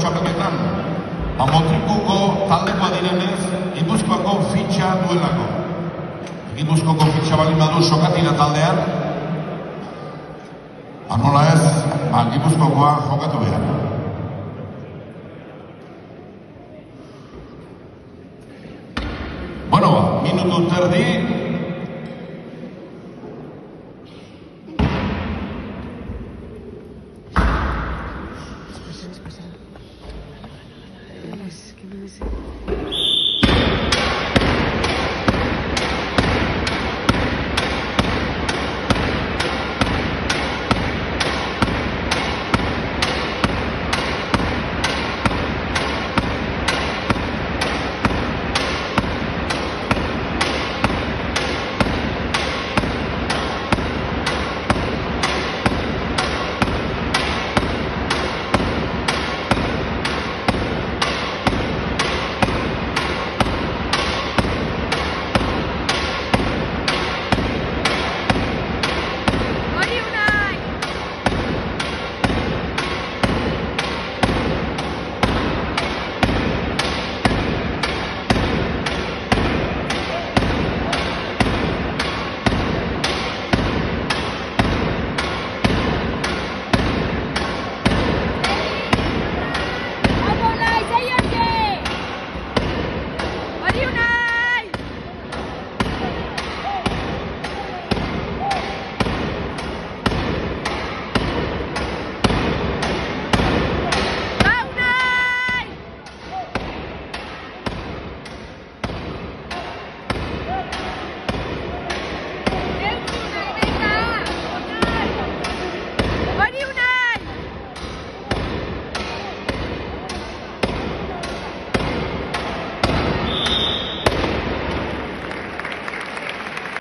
txapelketan. Motrikuko taldekoa direnez, Gipuzkoako fitxa duelako. Gipuzkoako fitxa bali badu sokatira taldean. Anola ez, Gipuzkoakoa jokatu behar. Bueno, minutu terdi. ¿Qué me dice?